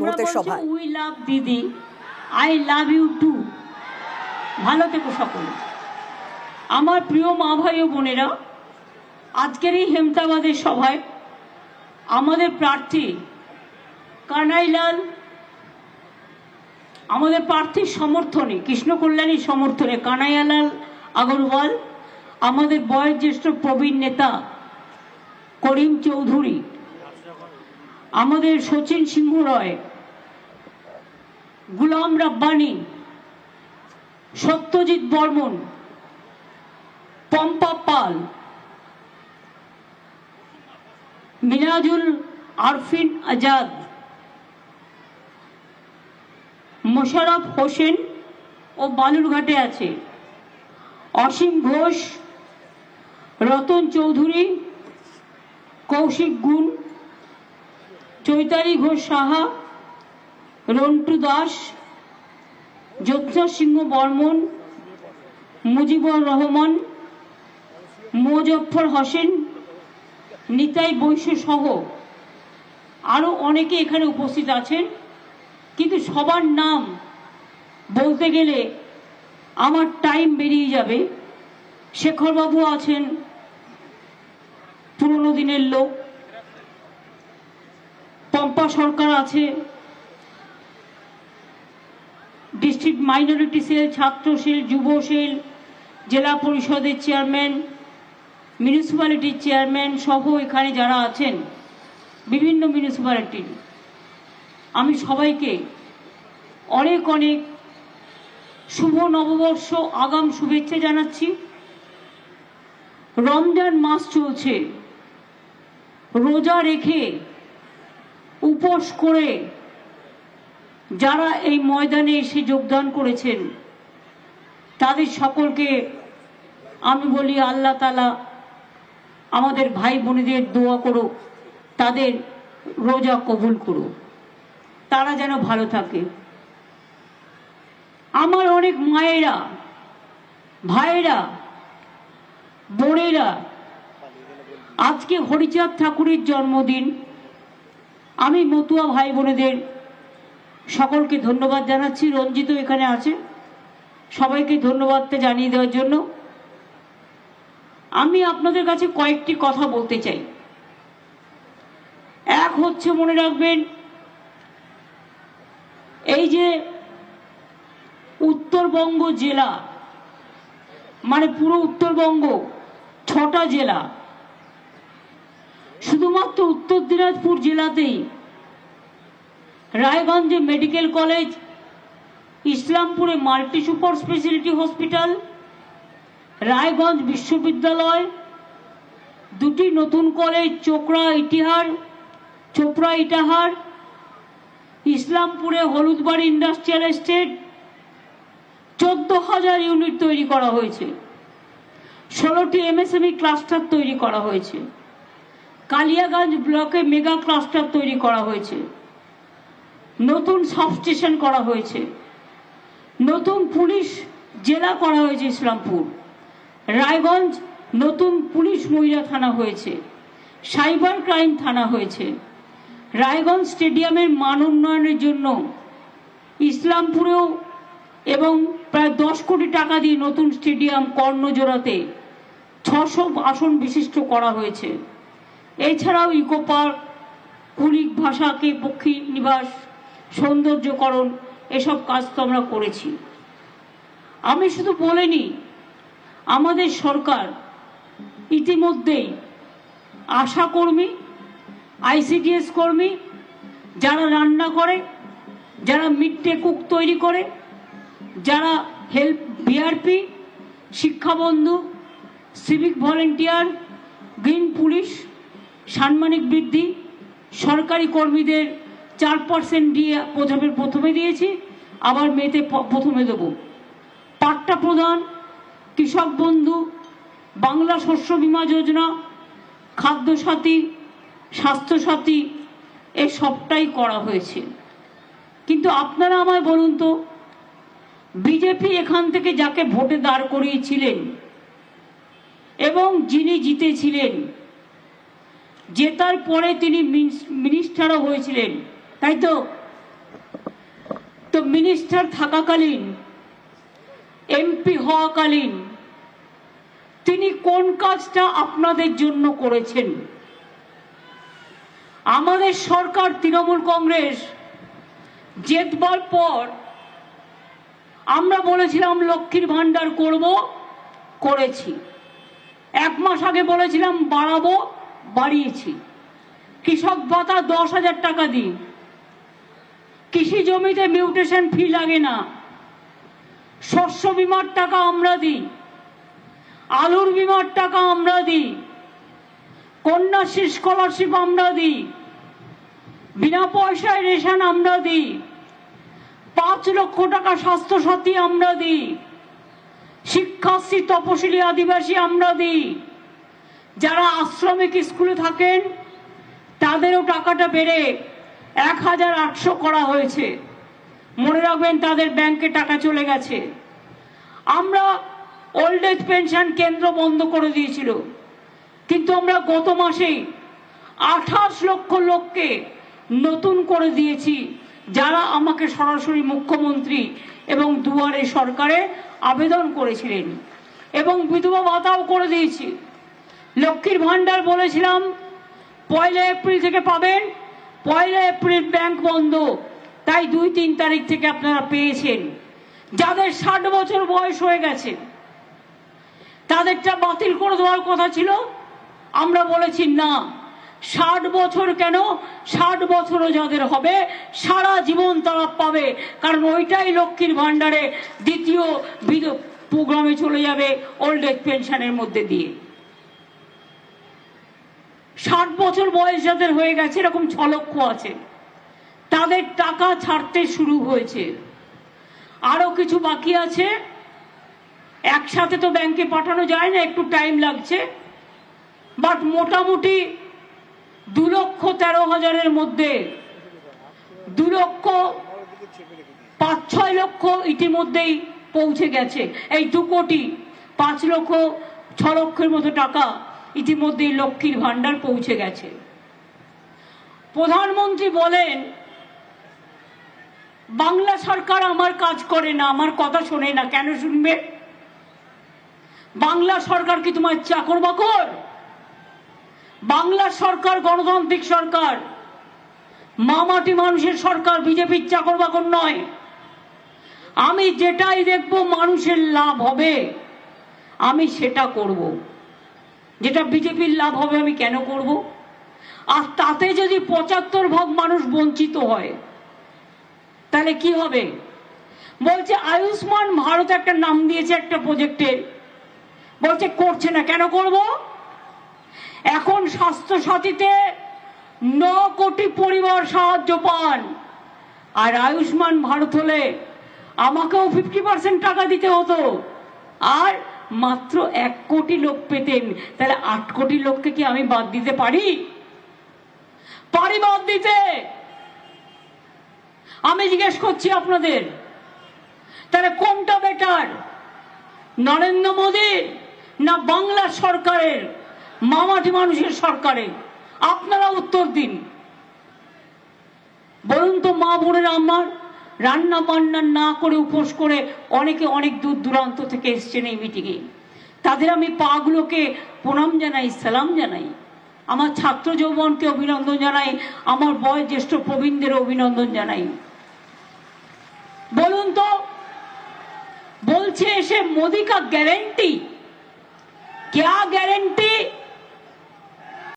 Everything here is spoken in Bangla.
মুহূর্তের সভায়। উই লাভ দিদি, আই লাভ ইউ টু। ভালো থেকো সকলে। আমার প্রিয় মা ভাই ও বোনেরা, আজকের এই হেমতাবাদের সভায় আমাদের প্রার্থী কানাইলাল, আমাদের প্রার্থীর সমর্থনে, কৃষ্ণ কল্যাণীর সমর্থনে কানাইলাল আগরওয়াল, আমাদের বয়োজ্যেষ্ঠ প্রবীণ নেতা করিম চৌধুরী, আমাদের শচীন সিংহ রয়, গুলাম রাব্বানি, সত্যজিৎ বর্মন, পম্পা পাল, মিনাজুল আরফিন আজাদ, মোশাররফ হোসেন ও বালুরঘাটে আছে, অসীম ঘোষ, রতন চৌধুরী, কৌশিক গুণ, চৈতালি ঘোষ সাহা, রন্টু দাস, জ্যোৎস্না সিংহ বর্মন, মুজিবুর রহমান, মোজাফফর হোসেন, নিতাই বৈশ্য সহ আরো অনেকে এখানে উপস্থিত আছেন। কিন্তু সবার নাম বলতে গেলে আমার টাইম বেরিয়ে যাবে। শেখরবাবু আছেন, পুরনো দিনের লোক, পম্পা সরকার আছে, ডিস্ট্রিক্ট মাইনরিটি সেল, ছাত্র সেল, যুব সেল, জেলা পরিষদের চেয়ারম্যান, মিউনিসিপ্যালিটির চেয়ারম্যান সহ এখানে যারা আছেন বিভিন্ন মিউনিসিপ্যালিটির, আমি সবাইকে অনেক অনেক শুভ নববর্ষ আগাম শুভেচ্ছা জানাচ্ছি। রমজান মাস চলছে, রোজা রেখে উপোস করে যারা এই ময়দানে এসে যোগদান করেছেন তাদের সকলকে আমি বলি আল্লাহ তাআলা আমাদের ভাই বোনেদের দোয়া করো, তাদের রোজা কবুল করো, তারা যেন ভালো থাকে। আমার অনেক মায়েরা, ভাইয়েরা, বোনেরা, আজকে হরিচাঁদ ঠাকুরের জন্মদিন। আমি মতুয়া ভাই বোনেদের সকলকে ধন্যবাদ জানাচ্ছি। রঞ্জিত এখানে আছে, সবাইকে ধন্যবাদটা জানিয়ে দেওয়ার জন্য। আমি আপনাদের কাছে কয়েকটি কথা বলতে চাই। এক হচ্ছে, মনে রাখবেন, এই যে উত্তরবঙ্গ জেলা, মানে পুরো উত্তরবঙ্গ 6টা জেলা, শুধুমাত্র উত্তর দিনাজপুর জেলাতেই রায়গঞ্জে মেডিকেল কলেজ, ইসলামপুরে multi super speciality hospital, Raiganj বিশ্ববিদ্যালয়, 2টি নতুন কলেজ, চোপড়া ইটাহার, ইসলামপুরে হলুদবাড়ি ইন্ডাস্ট্রিয়াল এস্টেট, 14,000 ইউনিট তৈরি করা হয়েছে, 16টি এমএসএমই ক্লাস্টার তৈরি করা হয়েছে, কালিয়াগঞ্জ ব্লকে মেগা ক্লাস্টার তৈরি করা হয়েছে, নতুন সাবস্টেশন করা হয়েছে, নতুন পুলিশ জেলা করা হয়েছে ইসলামপুর, রায়গঞ্জ নতুন পুলিশ মহিলা থানা হয়েছে, সাইবার ক্রাইম থানা হয়েছে, রায়গঞ্জ স্টেডিয়ামের মান উন্নয়নের জন্য ইসলামপুরেও এবং প্রায় 10 কোটি টাকা দিয়ে নতুন স্টেডিয়াম কর্ণজোড়াতে 600 আসন বিশিষ্ট করা হয়েছে। এছাড়াও ইকো পার্ক, কুলিক ভাষাকে পক্ষী নিবাস, সৌন্দর্যকরণ, এসব কাজ তো আমরা করেছি। আমি শুধু বলিনি, আমাদের সরকার ইতিমধ্যেই আশা কর্মী, আইসিডিএস কর্মী, যারা রান্না করে, যারা মিড ডে কুক তৈরি করে, যারা help BRP, Shikshabandhu, civic volunteer, green police, সাম্মানিক বৃদ্ধি, সরকারি কর্মীদের 4% দিয়ে প্রথমে দিয়েছি, আবার মেতে প্রথমে দেব, পাট্টা প্রদান, কৃষক বন্ধু, বাংলা শস্য বীমা যোজনা, খাদ্য সাথী, স্বাস্থ্য সাথী, এই সবটাই করা হয়েছে। কিন্তু আপনারা আমায় বলুন তো, বিজেপি এখান থেকে যাকে ভোটে দাঁড় করিয়েছিলেন এবং যিনি জিতেছিলেন, জেতার পরে তিনি মিনিস্টারও হয়েছিলেন, তাই তো? তো মিনিস্টার থাকাকালীন, এমপি হওয়াকালীন তিনি কোন কাজটা আপনাদের জন্য করেছেন? আমাদের সরকার তৃণমূল কংগ্রেস জেতবার পর আমরা বলেছিলাম লক্ষ্মীর ভান্ডার করব, করেছি। 1 মাস আগে বলেছিলাম বাড়াবো, বাড়িয়েছি। কৃষক ভাতা 10,000 টাকা দিই, কৃষি জমিতে মিউটেশন ফি লাগে না, শস্য বিমার টাকা আমরা দিই, আলুর বিমার টাকা আমরা দিই, কন্যাশ্রী স্কলারশিপ আমরা দিই, বিনা পয়সায় রেশন আমরা দিই, 5 লক্ষ টাকা স্বাস্থ্যসাথী আমরা দিই, শিক্ষাশ্রী তপশিলি আদিবাসী আমরা দিই, যারা আশ্রমিক স্কুলে থাকেন তাদেরও টাকাটা বেড়ে 1,800 করা হয়েছে। মনে রাখবেন তাদের ব্যাংকে টাকা চলে গেছে। আমরা ওল্ড এজ পেনশন কেন্দ্র বন্ধ করে দিয়েছিল, কিন্তু আমরা গত মাসেই 28 লক্ষ লোককে নতুন করে দিয়েছি, যারা আমাকে সরাসরি মুখ্যমন্ত্রী এবং দুয়ারে সরকারে আবেদন করেছিলেন। এবং বিধবা ভাতাও করে দিয়েছি। লক্ষ্মীর ভান্ডার বলেছিলাম 1 এপ্রিল থেকে পাবেন, 1 এপ্রিল ব্যাংক বন্ধ, তাই 2-3 তারিখ থেকে আপনারা পেয়েছেন। যাদের 60 বছর বয়স হয়ে গেছে তাদেরটা বাতিল করে দেওয়ার কথা ছিল, আমরা বলেছি না, 60 বছর কেন, 60 বছরও যাদের হবে সারা জীবন তারা পাবে, কারণ ওইটাই লক্ষ্মীর ভান্ডারে দ্বিতীয় প্রোগ্রামে চলে যাবে ওল্ড এজ পেনশনের মধ্যে দিয়ে। 60 বছর বয়স যাদের হয়ে গেছে, এরকম 6 লক্ষ আছে, তাদের টাকা ছাড়তে শুরু হয়েছে। আরো কিছু বাকি আছে, একসাথে তো ব্যাংকে পাঠানো যায় না, একটু টাইম লাগছে, বাট মোটামুটি 2,13,000-এর মধ্যে 2,05,6 লক্ষ ইতিমধ্যেই পৌঁছে গেছে। এই 2,05,6 লক্ষের মতো টাকা ইতিমধ্যেই লক্ষ্মীর ভান্ডার পৌঁছে গেছে। প্রধানমন্ত্রী বলেন বাংলা সরকার আমার কাজ করে না, আমার কথা শোনে না। কেন শুনবে? বাংলা সরকার কি তোমার চাকর বাকর? বাংলা সরকার গণতান্ত্রিক সরকার, মামাটি মানুষের সরকার, বিজেপির চাকর বাকর নয়। আমি যেটাই দেখব মানুষের লাভ হবে আমি সেটা করব, যেটা বিজেপির লাভ হবে আমি কেন করব? আর তাতে যদি 75% মানুষ বঞ্চিত হয় তাহলে কি হবে? বলছে আয়ুষ্মান ভারত একটা নাম দিয়েছে একটা প্রজেক্টের, বলছে করছে না। কেন করব? এখন স্বাস্থ্য সাথীতে 9 কোটি পরিবার সাহায্য পান, আর আয়ুষ্মান ভারত হলে আমাকেও 50% টাকা দিতে হতো, আর মাত্র 1 কোটি লোক পেতেন। তাহলে 8 কোটি লোককে কি আমি বাদ দিতে পারি? পারি বাদ দিতে? আমি জিজ্ঞেস করছি আপনাদের, তাহলে কোনটা বেটার, নরেন্দ্র মোদীর না বাংলা সরকারের, মামাটি মানুষের সরকারের? আপনারা উত্তর দিন। বলুন তো মা বোনেরা আমার, রান্না বান্না না করে উপোস করে অনেকে অনেক দূর দূরান্ত থেকে এসছেন এই মিটিংয়ে, তাদের আমি পাগুলোকে প্রণাম জানাই, সালাম জানাই। আমার ছাত্র যৌবনকে অভিনন্দন জানাই, আমার বয়োজ্যেষ্ঠ প্রবীণদের অভিনন্দন জানাই। বলুন তো, বলছে এসে মোদি কা গ্যারেন্টি, क्या गारंटी?